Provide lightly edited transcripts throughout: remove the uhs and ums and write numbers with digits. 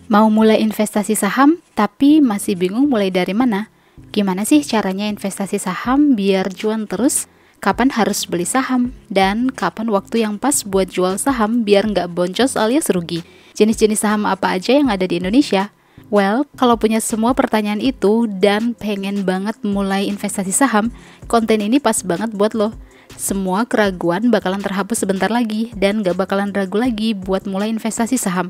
Mau mulai investasi saham, tapi masih bingung mulai dari mana? Gimana sih caranya investasi saham biar cuan terus? Kapan harus beli saham? Dan kapan waktu yang pas buat jual saham biar nggak boncos alias rugi? Jenis-jenis saham apa aja yang ada di Indonesia? Well, kalau punya semua pertanyaan itu dan pengen banget mulai investasi saham, konten ini pas banget buat lo. Semua keraguan bakalan terhapus sebentar lagi dan gak bakalan ragu lagi buat mulai investasi saham.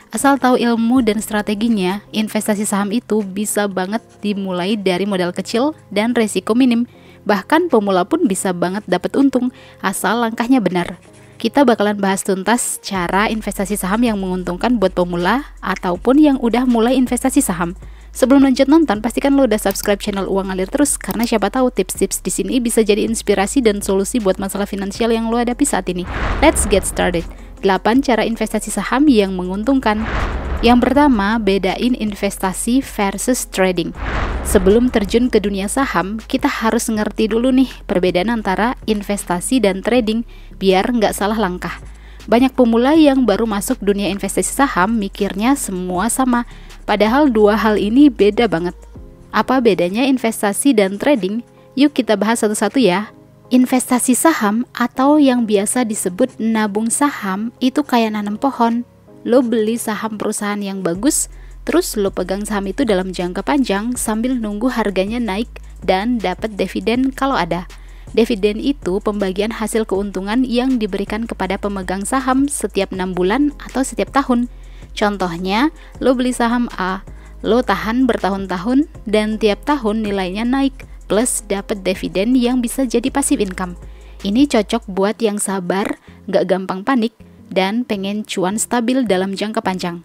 Asal tahu ilmu dan strateginya, investasi saham itu bisa banget dimulai dari modal kecil dan resiko minim. Bahkan pemula pun bisa banget dapat untung, asal langkahnya benar. Kita bakalan bahas tuntas cara investasi saham yang menguntungkan buat pemula ataupun yang udah mulai investasi saham. Sebelum lanjut nonton, pastikan lo udah subscribe channel Uang Ngalir Terus karena siapa tahu tips-tips di sini bisa jadi inspirasi dan solusi buat masalah finansial yang lo hadapi saat ini. Let's get started. 8 cara investasi saham yang menguntungkan. Yang pertama, bedain investasi versus trading. Sebelum terjun ke dunia saham, kita harus ngerti dulu nih perbedaan antara investasi dan trading biar nggak salah langkah. Banyak pemula yang baru masuk dunia investasi saham mikirnya semua sama, padahal dua hal ini beda banget. Apa bedanya investasi dan trading? Yuk kita bahas satu-satu ya. Investasi saham atau yang biasa disebut nabung saham itu kayak nanam pohon. Lo beli saham perusahaan yang bagus, terus lo pegang saham itu dalam jangka panjang sambil nunggu harganya naik dan dapat dividen kalau ada. Dividen itu pembagian hasil keuntungan yang diberikan kepada pemegang saham setiap 6 bulan atau setiap tahun. Contohnya, lo beli saham A, lo tahan bertahun-tahun dan tiap tahun nilainya naik, plus dapat dividen yang bisa jadi passive income. Ini cocok buat yang sabar, gak gampang panik, dan pengen cuan stabil dalam jangka panjang.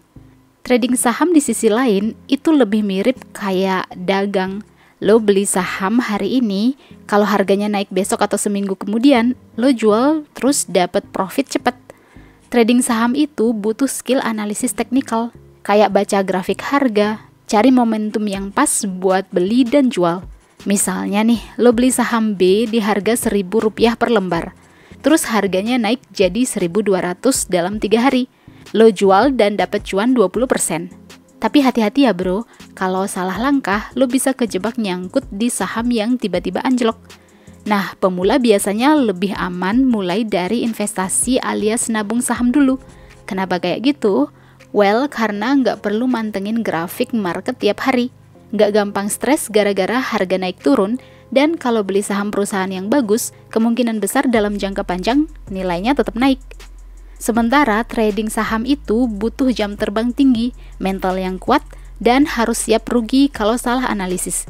Trading saham di sisi lain itu lebih mirip kayak dagang. Lo beli saham hari ini, kalau harganya naik besok atau seminggu kemudian, lo jual terus dapat profit cepat. Trading saham itu butuh skill analisis teknikal, kayak baca grafik harga, cari momentum yang pas buat beli dan jual. Misalnya nih, lo beli saham B di harga Rp1.000 per lembar. Terus harganya naik jadi 1.200 dalam 3 hari. Lo jual dan dapat cuan 20%. Tapi hati-hati ya bro, kalau salah langkah, lo bisa kejebak nyangkut di saham yang tiba-tiba anjlok. Nah, pemula biasanya lebih aman mulai dari investasi alias nabung saham dulu. Kenapa kayak gitu? Well, karena nggak perlu mantengin grafik market tiap hari. Nggak gampang stres gara-gara harga naik turun, dan kalau beli saham perusahaan yang bagus, kemungkinan besar dalam jangka panjang nilainya tetap naik. Sementara trading saham itu butuh jam terbang tinggi, mental yang kuat, dan harus siap rugi kalau salah analisis.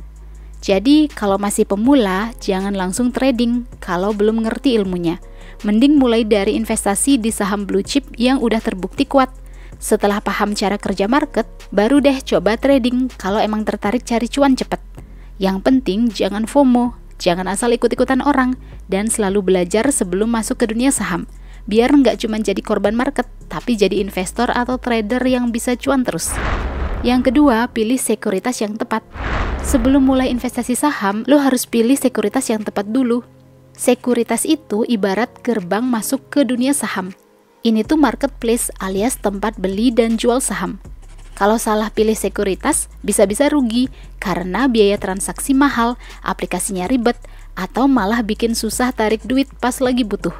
Jadi kalau masih pemula, jangan langsung trading kalau belum ngerti ilmunya. Mending mulai dari investasi di saham blue chip yang udah terbukti kuat. Setelah paham cara kerja market, baru deh coba trading kalau emang tertarik cari cuan cepat. Yang penting jangan FOMO, jangan asal ikut-ikutan orang, dan selalu belajar sebelum masuk ke dunia saham. Biar nggak cuma jadi korban market, tapi jadi investor atau trader yang bisa cuan terus. Yang kedua, pilih sekuritas yang tepat. Sebelum mulai investasi saham, lo harus pilih sekuritas yang tepat dulu. Sekuritas itu ibarat gerbang masuk ke dunia saham. Ini tuh marketplace alias tempat beli dan jual saham. Kalau salah pilih sekuritas, bisa-bisa rugi karena biaya transaksi mahal, aplikasinya ribet, atau malah bikin susah tarik duit pas lagi butuh.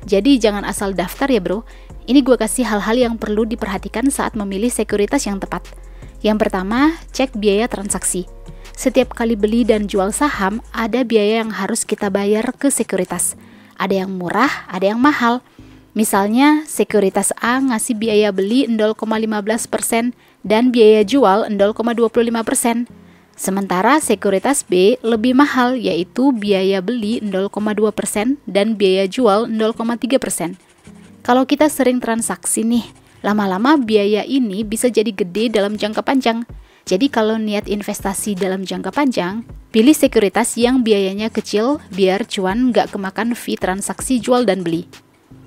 Jadi jangan asal daftar ya bro. Ini gue kasih hal-hal yang perlu diperhatikan saat memilih sekuritas yang tepat. Yang pertama, cek biaya transaksi. Setiap kali beli dan jual saham, ada biaya yang harus kita bayar ke sekuritas. Ada yang murah, ada yang mahal. Misalnya, sekuritas A ngasih biaya beli 0,15% dan biaya jual 0,25%. Sementara sekuritas B lebih mahal, yaitu biaya beli 0,2% dan biaya jual 0,3%. Kalau kita sering transaksi nih, lama-lama biaya ini bisa jadi gede dalam jangka panjang. Jadi kalau niat investasi dalam jangka panjang, pilih sekuritas yang biayanya kecil biar cuan nggak kemakan fee transaksi jual dan beli.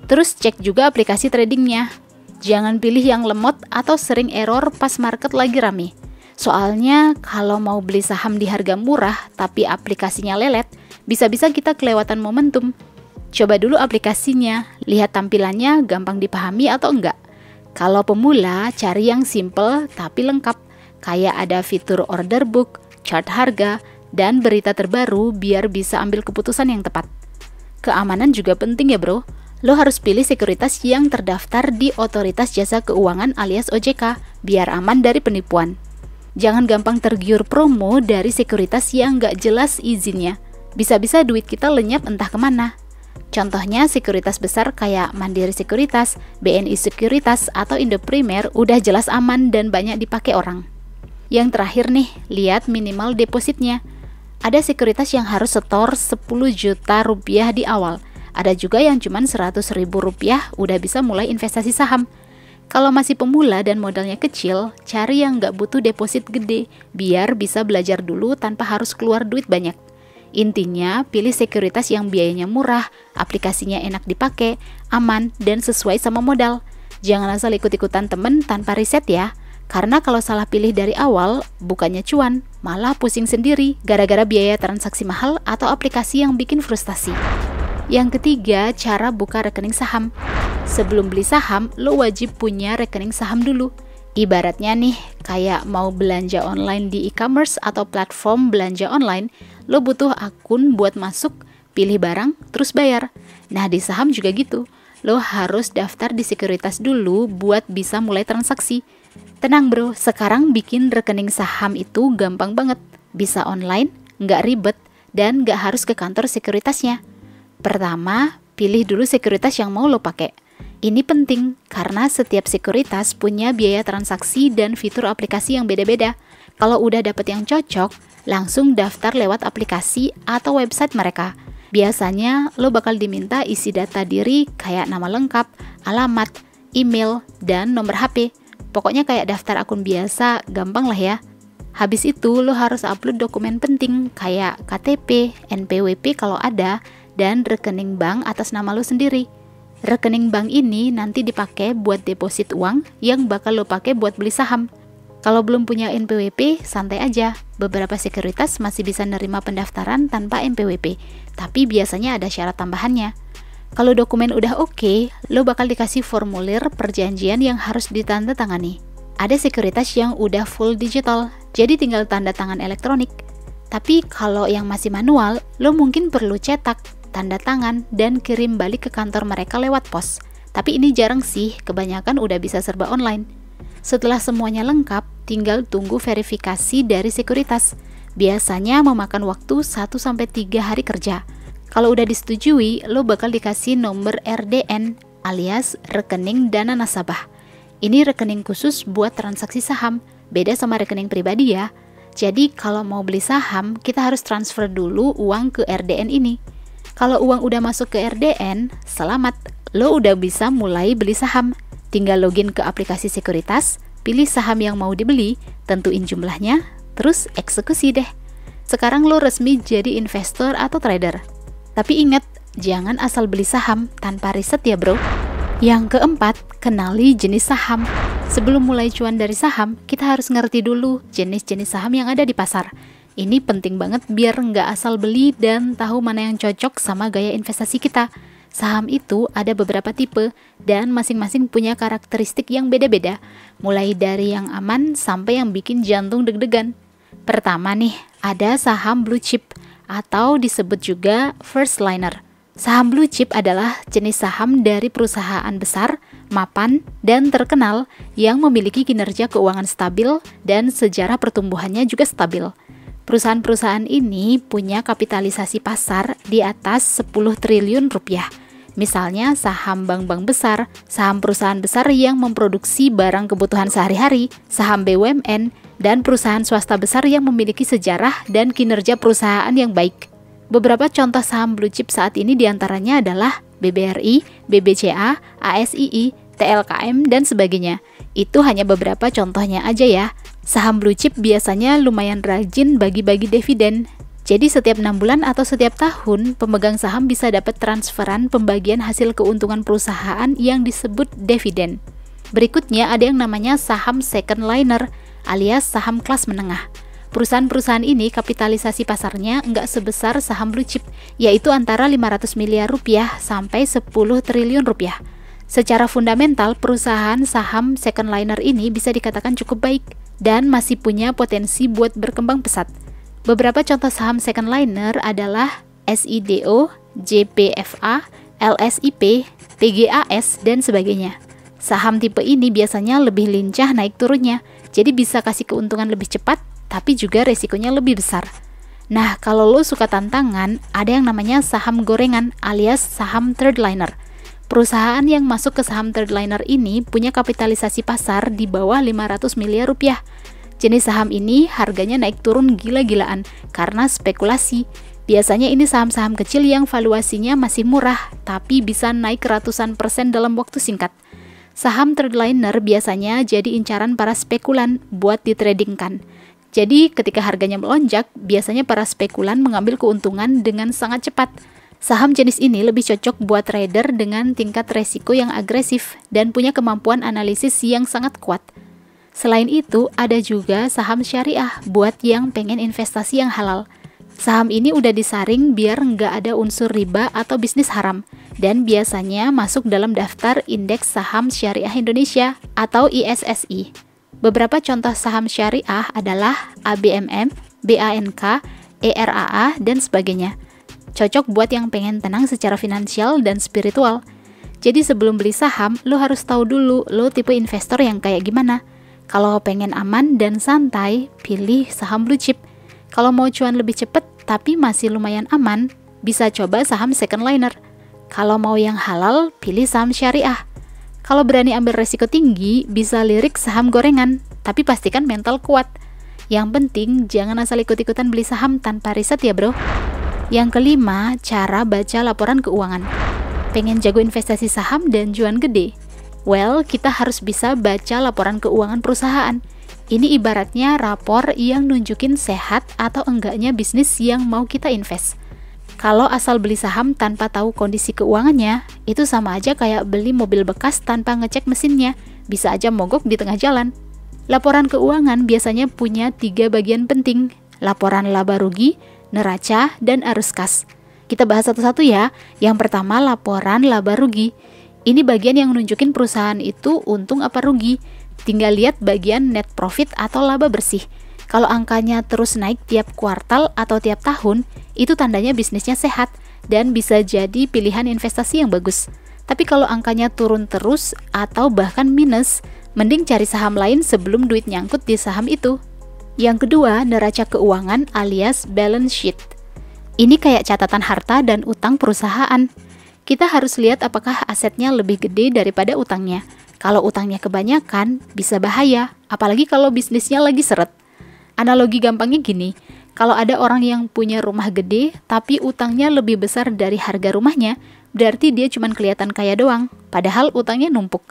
Terus cek juga aplikasi tradingnya. Jangan pilih yang lemot atau sering error pas market lagi rame. Soalnya kalau mau beli saham di harga murah tapi aplikasinya lelet, bisa-bisa kita kelewatan momentum. Coba dulu aplikasinya, lihat tampilannya gampang dipahami atau enggak. Kalau pemula, cari yang simple tapi lengkap, kayak ada fitur order book, chart harga, dan berita terbaru biar bisa ambil keputusan yang tepat. Keamanan juga penting ya bro. Lo harus pilih sekuritas yang terdaftar di Otoritas Jasa Keuangan alias OJK, biar aman dari penipuan. Jangan gampang tergiur promo dari sekuritas yang nggak jelas izinnya. Bisa-bisa duit kita lenyap entah kemana. Contohnya sekuritas besar kayak Mandiri Sekuritas, BNI Sekuritas, atau Indo Primer udah jelas aman dan banyak dipakai orang. Yang terakhir nih, lihat minimal depositnya. Ada sekuritas yang harus setor 10 juta rupiah di awal. Ada juga yang cuma 100 ribu rupiah udah bisa mulai investasi saham. Kalau masih pemula dan modalnya kecil, cari yang nggak butuh deposit gede, biar bisa belajar dulu tanpa harus keluar duit banyak. Intinya, pilih sekuritas yang biayanya murah, aplikasinya enak dipakai, aman, dan sesuai sama modal. Jangan asal ikut-ikutan temen tanpa riset ya. Karena kalau salah pilih dari awal, bukannya cuan, malah pusing sendiri gara-gara biaya transaksi mahal atau aplikasi yang bikin frustasi. Yang ketiga, cara buka rekening saham. Sebelum beli saham, lo wajib punya rekening saham dulu. Ibaratnya nih, kayak mau belanja online di e-commerce atau platform belanja online, lo butuh akun buat masuk, pilih barang, terus bayar. Nah, di saham juga gitu. Lo harus daftar di sekuritas dulu buat bisa mulai transaksi. Tenang bro, sekarang bikin rekening saham itu gampang banget. Bisa online, nggak ribet, dan nggak harus ke kantor sekuritasnya. Pertama, pilih dulu sekuritas yang mau lo pakai. Ini penting karena setiap sekuritas punya biaya transaksi dan fitur aplikasi yang beda-beda. Kalau udah dapet yang cocok, langsung daftar lewat aplikasi atau website mereka. Biasanya lo bakal diminta isi data diri kayak nama lengkap, alamat, email, dan nomor HP. Pokoknya kayak daftar akun biasa, gampang lah ya. Habis itu lo harus upload dokumen penting kayak KTP, NPWP kalau ada, dan rekening bank atas nama lo sendiri. Rekening bank ini nanti dipakai buat deposit uang yang bakal lo pakai buat beli saham. Kalau belum punya NPWP, santai aja. Beberapa sekuritas masih bisa nerima pendaftaran tanpa NPWP, tapi biasanya ada syarat tambahannya. Kalau dokumen udah oke, lo bakal dikasih formulir perjanjian yang harus ditandatangani. Ada sekuritas yang udah full digital, jadi tinggal tanda tangan elektronik. Tapi kalau yang masih manual, lo mungkin perlu cetak, tanda tangan, dan kirim balik ke kantor mereka lewat pos. Tapi ini jarang sih, kebanyakan udah bisa serba online. Setelah semuanya lengkap, tinggal tunggu verifikasi dari sekuritas. Biasanya memakan waktu 1-3 hari kerja. Kalau udah disetujui, lo bakal dikasih nomor RDN alias rekening dana nasabah. Ini rekening khusus buat transaksi saham, beda sama rekening pribadi ya. Jadi kalau mau beli saham, kita harus transfer dulu uang ke RDN ini. Kalau uang udah masuk ke RDN, selamat, lo udah bisa mulai beli saham. Tinggal login ke aplikasi sekuritas, pilih saham yang mau dibeli, tentuin jumlahnya, terus eksekusi deh. Sekarang lo resmi jadi investor atau trader. Tapi ingat, jangan asal beli saham tanpa riset ya bro. Yang keempat, kenali jenis saham. Sebelum mulai cuan dari saham, kita harus ngerti dulu jenis-jenis saham yang ada di pasar. Ini penting banget biar nggak asal beli dan tahu mana yang cocok sama gaya investasi kita. Saham itu ada beberapa tipe dan masing-masing punya karakteristik yang beda-beda, mulai dari yang aman sampai yang bikin jantung deg-degan. Pertama nih, ada saham blue chip atau disebut juga first liner. Saham blue chip adalah jenis saham dari perusahaan besar, mapan, dan terkenal yang memiliki kinerja keuangan stabil dan sejarah pertumbuhannya juga stabil. Perusahaan-perusahaan ini punya kapitalisasi pasar di atas 10 triliun rupiah. Misalnya saham bank-bank besar, saham perusahaan besar yang memproduksi barang kebutuhan sehari-hari, saham BUMN, dan perusahaan swasta besar yang memiliki sejarah dan kinerja perusahaan yang baik. Beberapa contoh saham blue chip saat ini diantaranya adalah BBRI, BBCA, ASII, TLKM, dan sebagainya. Itu hanya beberapa contohnya aja ya. Saham blue chip biasanya lumayan rajin bagi-bagi dividen. Jadi setiap 6 bulan atau setiap tahun, pemegang saham bisa dapat transferan pembagian hasil keuntungan perusahaan yang disebut dividen. Berikutnya ada yang namanya saham second liner alias saham kelas menengah. Perusahaan-perusahaan ini kapitalisasi pasarnya nggak sebesar saham blue chip, yaitu antara 500 miliar rupiah sampai 10 triliun rupiah. Secara fundamental, perusahaan saham second liner ini bisa dikatakan cukup baik dan masih punya potensi buat berkembang pesat. Beberapa contoh saham second liner adalah SIDO, JPFA, LSIP, PGAS, dan sebagainya. Saham tipe ini biasanya lebih lincah naik turunnya, jadi bisa kasih keuntungan lebih cepat, tapi juga resikonya lebih besar. Nah, kalau lo suka tantangan, ada yang namanya saham gorengan alias saham third liner. Perusahaan yang masuk ke saham third liner ini punya kapitalisasi pasar di bawah 500 miliar rupiah. Jenis saham ini harganya naik turun gila-gilaan karena spekulasi. Biasanya ini saham-saham kecil yang valuasinya masih murah, tapi bisa naik ratusan persen dalam waktu singkat. Saham third liner biasanya jadi incaran para spekulan buat ditradingkan. Jadi ketika harganya melonjak, biasanya para spekulan mengambil keuntungan dengan sangat cepat. Saham jenis ini lebih cocok buat trader dengan tingkat resiko yang agresif dan punya kemampuan analisis yang sangat kuat. Selain itu, ada juga saham syariah buat yang pengen investasi yang halal. Saham ini udah disaring biar nggak ada unsur riba atau bisnis haram, dan biasanya masuk dalam daftar Indeks Saham Syariah Indonesia atau ISSI. Beberapa contoh saham syariah adalah ABMM, BANK, ERAA, dan sebagainya. Cocok buat yang pengen tenang secara finansial dan spiritual. Jadi sebelum beli saham, lo harus tahu dulu lo tipe investor yang kayak gimana. Kalau pengen aman dan santai, pilih saham blue chip. Kalau mau cuan lebih cepet tapi masih lumayan aman, bisa coba saham second liner. Kalau mau yang halal, pilih saham syariah. Kalau berani ambil resiko tinggi, bisa lirik saham gorengan, tapi pastikan mental kuat. Yang penting, jangan asal ikut-ikutan beli saham tanpa riset ya bro. Yang kelima, cara baca laporan keuangan. Pengen jago investasi saham dan cuan gede? Well, kita harus bisa baca laporan keuangan perusahaan. Ini ibaratnya rapor yang nunjukin sehat atau enggaknya bisnis yang mau kita invest. Kalau asal beli saham tanpa tahu kondisi keuangannya, itu sama aja kayak beli mobil bekas tanpa ngecek mesinnya, bisa aja mogok di tengah jalan. Laporan keuangan biasanya punya 3 bagian penting, laporan laba rugi, neraca, dan arus kas. Kita bahas satu-satu ya. Yang pertama, laporan laba rugi. Ini bagian yang nunjukin perusahaan itu untung apa rugi. Tinggal lihat bagian net profit atau laba bersih. Kalau angkanya terus naik tiap kuartal atau tiap tahun, itu tandanya bisnisnya sehat dan bisa jadi pilihan investasi yang bagus. Tapi kalau angkanya turun terus atau bahkan minus, mending cari saham lain sebelum duit nyangkut di saham itu. Yang kedua, neraca keuangan alias balance sheet. Ini kayak catatan harta dan utang perusahaan. Kita harus lihat apakah asetnya lebih gede daripada utangnya. Kalau utangnya kebanyakan, bisa bahaya, apalagi kalau bisnisnya lagi seret. Analogi gampangnya gini, kalau ada orang yang punya rumah gede, tapi utangnya lebih besar dari harga rumahnya, berarti dia cuma kelihatan kaya doang, padahal utangnya numpuk.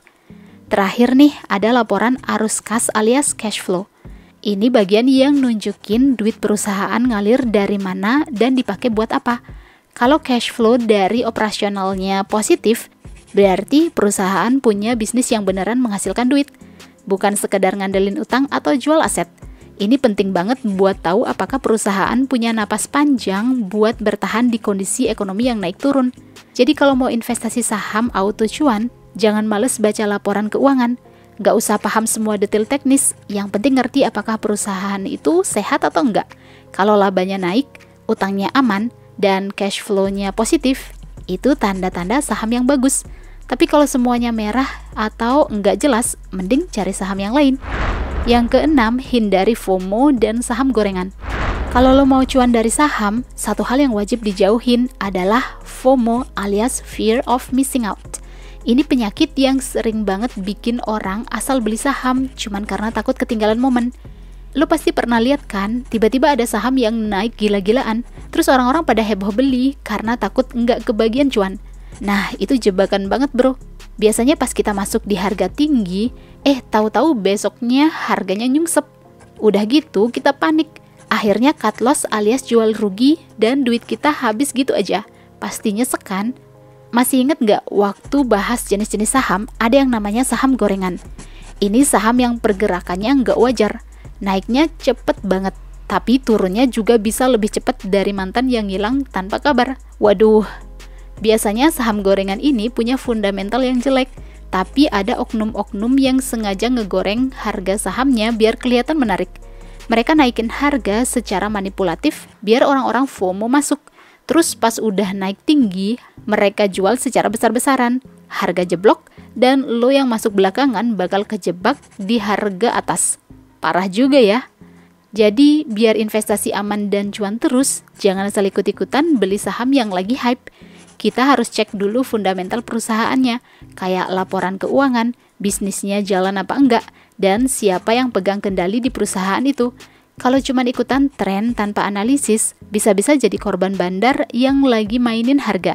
Terakhir nih, ada laporan arus kas alias cash flow. Ini bagian yang nunjukin duit perusahaan ngalir dari mana dan dipakai buat apa. Kalau cash flow dari operasionalnya positif, berarti perusahaan punya bisnis yang beneran menghasilkan duit, bukan sekedar ngandelin utang atau jual aset. Ini penting banget buat tahu apakah perusahaan punya napas panjang buat bertahan di kondisi ekonomi yang naik turun. Jadi kalau mau investasi saham auto cuan, jangan males baca laporan keuangan. Nggak usah paham semua detail teknis, yang penting ngerti apakah perusahaan itu sehat atau enggak. Kalau labanya naik, utangnya aman, dan cash flow-nya positif, itu tanda-tanda saham yang bagus. Tapi kalau semuanya merah atau enggak jelas, mending cari saham yang lain. Yang keenam, hindari FOMO dan saham gorengan. Kalau lo mau cuan dari saham, satu hal yang wajib dijauhin adalah FOMO alias fear of missing out. Ini penyakit yang sering banget bikin orang asal beli saham cuman karena takut ketinggalan momen. Lo pasti pernah lihat kan, tiba-tiba ada saham yang naik gila-gilaan, terus orang-orang pada heboh beli karena takut nggak kebagian cuan. Nah, itu jebakan banget bro. Biasanya pas kita masuk di harga tinggi, tahu-tahu besoknya harganya nyungsep. Udah gitu kita panik. Akhirnya cut loss alias jual rugi dan duit kita habis gitu aja. Pasti nyesek kan? Masih inget nggak waktu bahas jenis-jenis saham, ada yang namanya saham gorengan. Ini saham yang pergerakannya nggak wajar. Naiknya cepet banget, tapi turunnya juga bisa lebih cepet dari mantan yang hilang tanpa kabar. Waduh, biasanya saham gorengan ini punya fundamental yang jelek. Tapi ada oknum-oknum yang sengaja ngegoreng harga sahamnya biar kelihatan menarik. Mereka naikin harga secara manipulatif biar orang-orang FOMO masuk. Terus pas udah naik tinggi, mereka jual secara besar-besaran. Harga jeblok, dan lo yang masuk belakangan bakal kejebak di harga atas. Parah juga ya. Jadi biar investasi aman dan cuan terus, jangan asal ikut-ikutan beli saham yang lagi hype. Kita harus cek dulu fundamental perusahaannya, kayak laporan keuangan, bisnisnya jalan apa enggak, dan siapa yang pegang kendali di perusahaan itu. Kalau cuma ikutan tren tanpa analisis, bisa-bisa jadi korban bandar yang lagi mainin harga.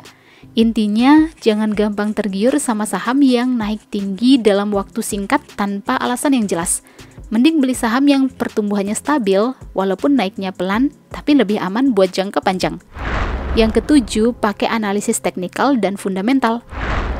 Intinya, jangan gampang tergiur sama saham yang naik tinggi dalam waktu singkat tanpa alasan yang jelas. Mending beli saham yang pertumbuhannya stabil, walaupun naiknya pelan, tapi lebih aman buat jangka panjang. Yang ketujuh, pakai analisis teknikal dan fundamental.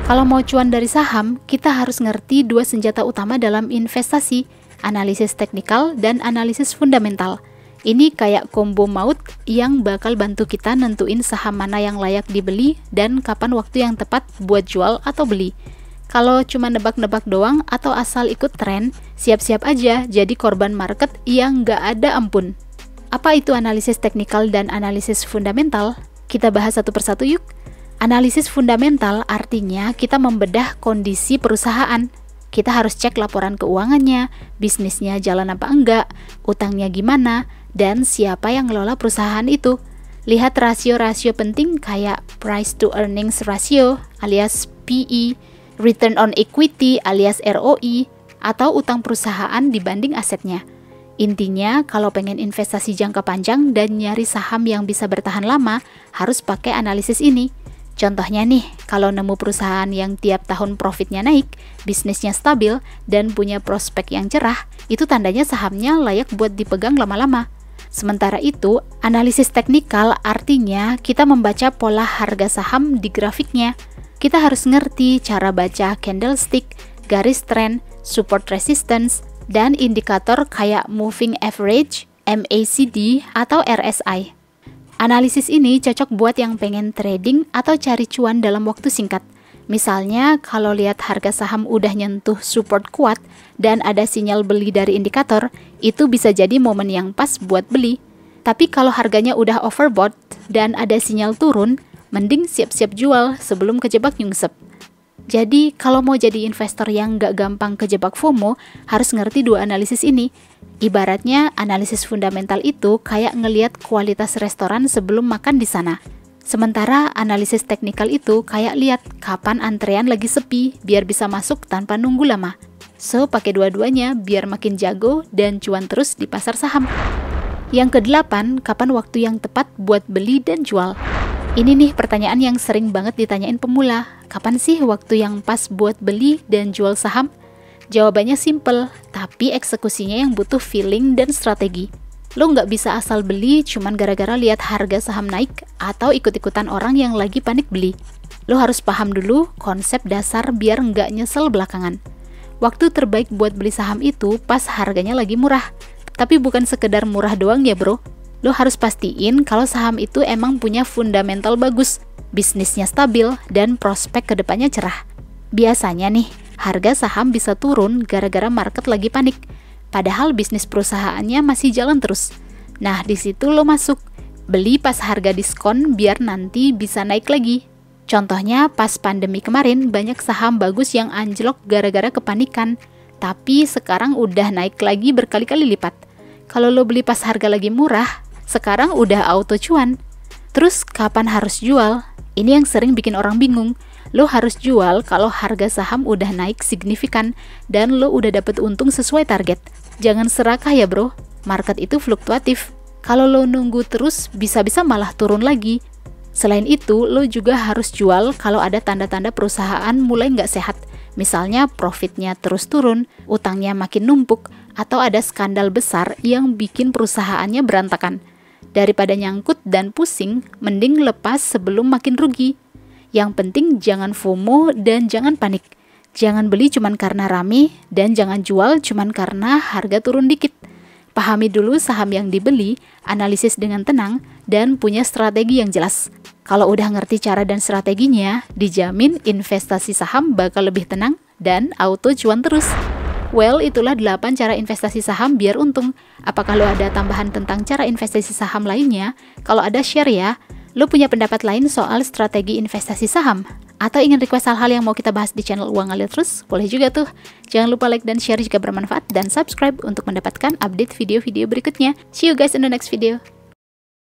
Kalau mau cuan dari saham, kita harus ngerti dua senjata utama dalam investasi, analisis teknikal dan analisis fundamental. Ini kayak combo maut yang bakal bantu kita nentuin saham mana yang layak dibeli dan kapan waktu yang tepat buat jual atau beli. Kalau cuma nebak-nebak doang atau asal ikut tren, siap-siap aja jadi korban market yang nggak ada ampun. Apa itu analisis teknikal dan analisis fundamental? Kita bahas satu persatu yuk. Analisis fundamental artinya kita membedah kondisi perusahaan. Kita harus cek laporan keuangannya, bisnisnya jalan apa enggak, utangnya gimana, dan siapa yang ngelola perusahaan itu. Lihat rasio-rasio penting kayak price to earnings ratio alias PE, return on equity alias ROE, atau utang perusahaan dibanding asetnya. Intinya, kalau pengen investasi jangka panjang dan nyari saham yang bisa bertahan lama, harus pakai analisis ini. Contohnya nih, kalau nemu perusahaan yang tiap tahun profitnya naik, bisnisnya stabil, dan punya prospek yang cerah, itu tandanya sahamnya layak buat dipegang lama-lama. Sementara itu, analisis teknikal artinya kita membaca pola harga saham di grafiknya. Kita harus ngerti cara baca candlestick, garis tren, support resistance, dan indikator kayak moving average, MACD, atau RSI. Analisis ini cocok buat yang pengen trading atau cari cuan dalam waktu singkat. Misalnya, kalau lihat harga saham udah nyentuh support kuat dan ada sinyal beli dari indikator, itu bisa jadi momen yang pas buat beli. Tapi kalau harganya udah overbought dan ada sinyal turun, mending siap-siap jual sebelum kejebak nyungsep. Jadi, kalau mau jadi investor yang nggak gampang kejebak FOMO, harus ngerti dua analisis ini. Ibaratnya, analisis fundamental itu kayak ngeliat kualitas restoran sebelum makan di sana. Sementara, analisis teknikal itu kayak lihat kapan antrean lagi sepi, biar bisa masuk tanpa nunggu lama. So, pakai dua-duanya biar makin jago dan cuan terus di pasar saham. Yang kedelapan, kapan waktu yang tepat buat beli dan jual? Ini nih pertanyaan yang sering banget ditanyain pemula. Kapan sih waktu yang pas buat beli dan jual saham? Jawabannya simple, tapi eksekusinya yang butuh feeling dan strategi. Lo nggak bisa asal beli cuman gara-gara lihat harga saham naik atau ikut-ikutan orang yang lagi panik beli. Lo harus paham dulu konsep dasar biar nggak nyesel belakangan. Waktu terbaik buat beli saham itu pas harganya lagi murah. Tapi bukan sekedar murah doang ya bro. Lo harus pastiin kalau saham itu emang punya fundamental bagus, bisnisnya stabil, dan prospek kedepannya cerah. Biasanya nih, harga saham bisa turun gara-gara market lagi panik, padahal bisnis perusahaannya masih jalan terus. Nah, di situ lo masuk. Beli pas harga diskon biar nanti bisa naik lagi. Contohnya, pas pandemi kemarin, banyak saham bagus yang anjlok gara-gara kepanikan, tapi sekarang udah naik lagi berkali-kali lipat. Kalau lo beli pas harga lagi murah, sekarang udah auto cuan. Terus kapan harus jual? Ini yang sering bikin orang bingung. Lo harus jual kalau harga saham udah naik signifikan dan lo udah dapet untung sesuai target. Jangan serakah ya bro, market itu fluktuatif. Kalau lo nunggu terus, bisa-bisa malah turun lagi. Selain itu, lo juga harus jual kalau ada tanda-tanda perusahaan mulai nggak sehat. Misalnya profitnya terus turun, utangnya makin numpuk, atau ada skandal besar yang bikin perusahaannya berantakan. Daripada nyangkut dan pusing, mending lepas sebelum makin rugi. Yang penting jangan FOMO dan jangan panik. Jangan beli cuman karena rame dan jangan jual cuman karena harga turun dikit. Pahami dulu saham yang dibeli, analisis dengan tenang, dan punya strategi yang jelas. Kalau udah ngerti cara dan strateginya, dijamin investasi saham bakal lebih tenang dan auto cuan terus. Well, itulah 8 cara investasi saham biar untung. Apakah lo ada tambahan tentang cara investasi saham lainnya? Kalau ada, share ya. Lo punya pendapat lain soal strategi investasi saham? Atau ingin request hal-hal yang mau kita bahas di channel Uang Ngalir Terus? Boleh juga tuh. Jangan lupa like dan share jika bermanfaat, dan subscribe untuk mendapatkan update video-video berikutnya. See you guys in the next video.